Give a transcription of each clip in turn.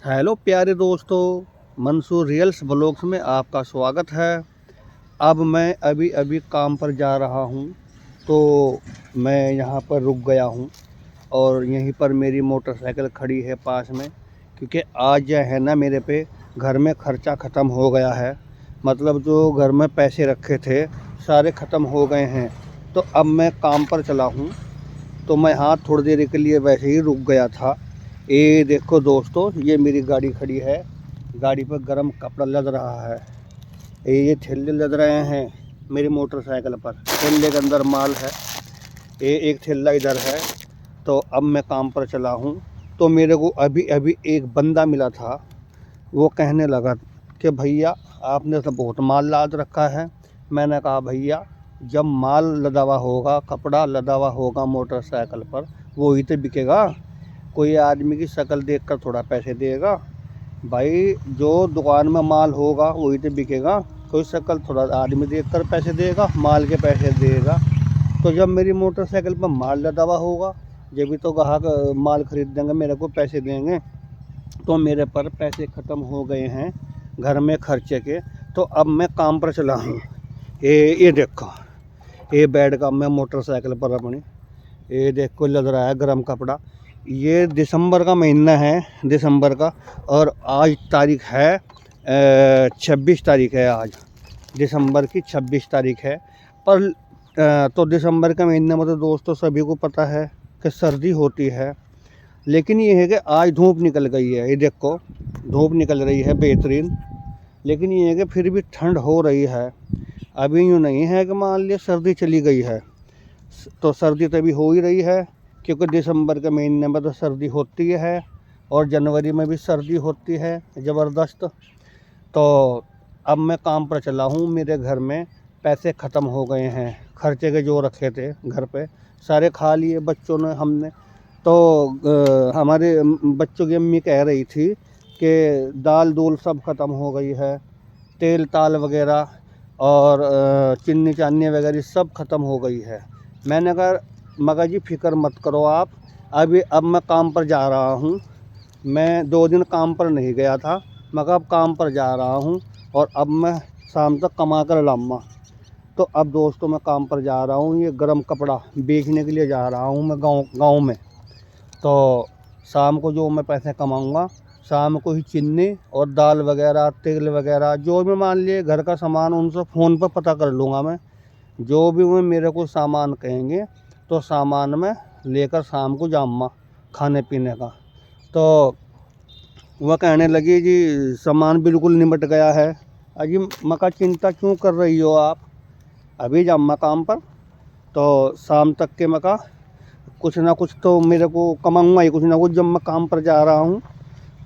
Hello प्यारे दोस्तों, Mansoor रियल्स blogs में आपका स्वागत है। अब मैं अभी अभी काम पर जा रहा हूँ, तो मैं यहाँ पर रुक गया हूँ और यहीं पर मेरी मोटरसाइकिल खड़ी है पास में, क्योंकि आज जो है ना मेरे पे घर में ख़र्चा ख़त्म हो गया है। मतलब जो घर में पैसे रखे थे सारे ख़त्म हो गए हैं, तो अब मैं काम पर चला हूँ। तो मैं यहाँ थोड़ी देर के लिए वैसे ही रुक गया था। ये देखो दोस्तों, ये मेरी गाड़ी खड़ी है। गाड़ी पर गर्म कपड़ा लद रहा है। ये थैले लद रहे हैं मेरी मोटरसाइकिल पर। थैले के अंदर माल है। ये एक थैला इधर है। तो अब मैं काम पर चला हूँ। तो मेरे को अभी अभी एक बंदा मिला था। वो कहने लगा कि भैया आपने तो बहुत माल लाद रखा है। मैंने कहा भैया, जब माल लदा हुआ होगा, कपड़ा लदा हुआ होगा मोटरसाइकिल पर, वो ही तो बिकेगा। कोई आदमी की शक्ल देखकर थोड़ा पैसे देगा भाई। जो दुकान में माल होगा वही तो बिकेगा। कोई शक्ल थोड़ा आदमी देखकर पैसे देगा, माल के पैसे देगा। तो जब मेरी मोटरसाइकिल पर माल लदा हुआ होगा, जब भी तो ग्राहक माल खरीद देंगे, मेरे को पैसे देंगे। तो मेरे पर पैसे ख़त्म हो गए हैं घर में खर्चे के। तो अब मैं काम पर चला हूँ। ये देखो, ये बैठ का मैं मोटरसाइकिल पर अपनी, ये देखो लग रहा है गर्म कपड़ा। ये दिसंबर का महीना है, दिसंबर का। और आज तारीख है 26 तारीख है आज। दिसंबर की 26 तारीख है। पर तो दिसंबर के महीने में तो दोस्तों सभी को पता है कि सर्दी होती है। लेकिन ये है कि आज धूप निकल गई है। ये देखो धूप निकल रही है बेहतरीन। लेकिन ये है कि फिर भी ठंड हो रही है। अभी यूँ नहीं है कि मान लिया सर्दी चली गई है। तो सर्दी तभी हो ही रही है, क्योंकि दिसंबर के महीने में तो सर्दी होती है और जनवरी में भी सर्दी होती है ज़बरदस्त। तो अब मैं काम पर चला हूँ। मेरे घर में पैसे ख़त्म हो गए हैं। खर्चे के जो रखे थे घर पे सारे खा लिए बच्चों ने, हमने। तो हमारे बच्चों की अम्मी कह रही थी कि दाल दूल सब ख़त्म हो गई है, तेल ताल वगैरह और चीनी चानी वगैरह सब ख़त्म हो गई है। मैंने कहा मगा जी फ़िक्र मत करो आप, अब मैं काम पर जा रहा हूँ। मैं 2 दिन काम पर नहीं गया था, मगर अब काम पर जा रहा हूँ और अब मैं शाम तक कमा कर लाऊंगा। तो अब दोस्तों मैं काम पर जा रहा हूँ। ये गर्म कपड़ा बेचने के लिए जा रहा हूँ मैं गाँव में। तो शाम को जो मैं पैसे कमाऊँगा, शाम को ही चीनी और दाल वगैरह, तेल वगैरह, जो भी मान लिए घर का सामान, उनसे फ़ोन पर पता कर लूँगा मैं। जो भी वो मेरे को सामान कहेंगे तो सामान मैं लेकर शाम को जाऊँगा खाने पीने का। तो वह कहने लगी जी सामान बिल्कुल निमट गया है। अजी मका चिंता क्यों कर रही हो आप, अभी जाऊँगा काम पर। तो शाम तक के मका कुछ ना कुछ तो मेरे को कमाऊँगा ही, कुछ ना कुछ। जब मैं काम पर जा रहा हूँ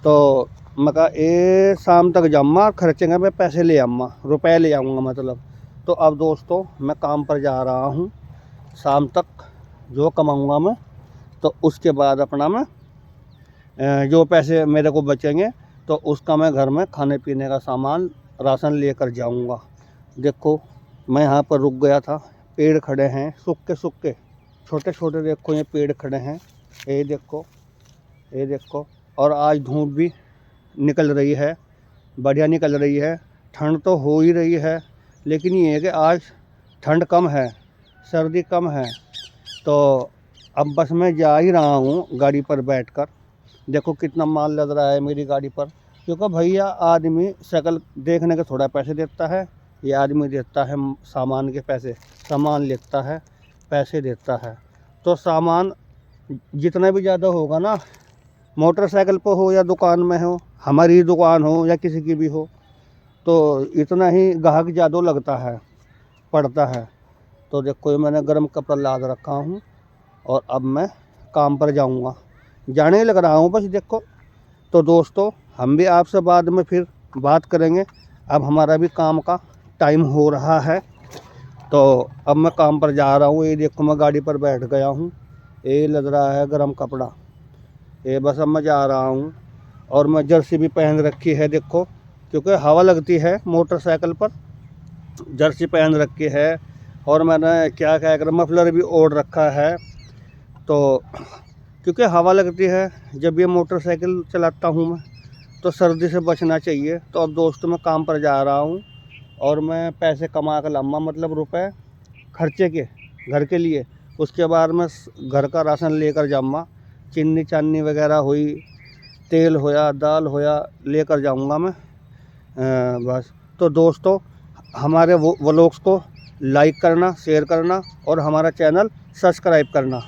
तो मका ए शाम तक जाऊँगा, खर्चे का मैं पैसे ले आऊँगा, रुपए ले आऊँगा मतलब। तो अब दोस्तों मैं काम पर जा रहा हूँ। शाम तक जो कमाऊँगा मैं, तो उसके बाद अपना मैं जो पैसे मेरे को बचेंगे तो उसका मैं घर में खाने पीने का सामान, राशन लेकर जाऊँगा। देखो मैं यहाँ पर रुक गया था। पेड़ खड़े हैं सूखे सूखे, छोटे छोटे। देखो ये पेड़ खड़े हैं, ये देखो, ये देखो। और आज धूप भी निकल रही है, बढ़िया निकल रही है। ठंड तो हो ही रही है, लेकिन ये है कि आज ठंड कम है, सर्दी कम है। तो अब बस मैं जा ही रहा हूँ गाड़ी पर बैठकर। देखो कितना माल लद रहा है मेरी गाड़ी पर। क्योंकि भैया आदमी शक्ल देखने के थोड़ा पैसे देता है, ये आदमी देता है सामान के पैसे, सामान लेता है, पैसे देता है। तो सामान जितना भी ज़्यादा होगा ना, मोटरसाइकिल पर हो या दुकान में हो, हमारी दुकान हो या किसी की भी हो, तो इतना ही ग्राहक ज़्यादा लगता है, पड़ता है। तो देखो ये मैंने गर्म कपड़ा लाद रखा हूँ और अब मैं काम पर जाऊँगा, जाने ही लग रहा हूँ बस। देखो तो दोस्तों हम भी आपसे बाद में फिर बात करेंगे। अब हमारा भी काम का टाइम हो रहा है, तो अब मैं काम पर जा रहा हूँ। ये देखो मैं गाड़ी पर बैठ गया हूँ, ये लग रहा है गर्म कपड़ा। ये बस अब मैं जा रहा हूँ। और मैं जर्सी भी पहन रखी है देखो, क्योंकि हवा लगती है मोटरसाइकिल पर, जर्सी पहन रखी है। और मैंने क्या क्या कर मफलर भी ओढ़ रखा है। तो क्योंकि हवा लगती है जब ये मोटरसाइकिल चलाता हूँ मैं, तो सर्दी से बचना चाहिए। तो अब दोस्तों मैं काम पर जा रहा हूँ और मैं पैसे कमा कर लाऊंगा, मतलब रुपए खर्चे के घर के लिए। उसके बाद मैं घर का राशन लेकर जाऊँगा, चीनी चानी वगैरह हुई, तेल होया, दाल होया, लेकर जाऊँगा मैं। बस। तो दोस्तों हमारे व्लॉग्स को लाइक करना, शेयर करना और हमारा चैनल सब्सक्राइब करना।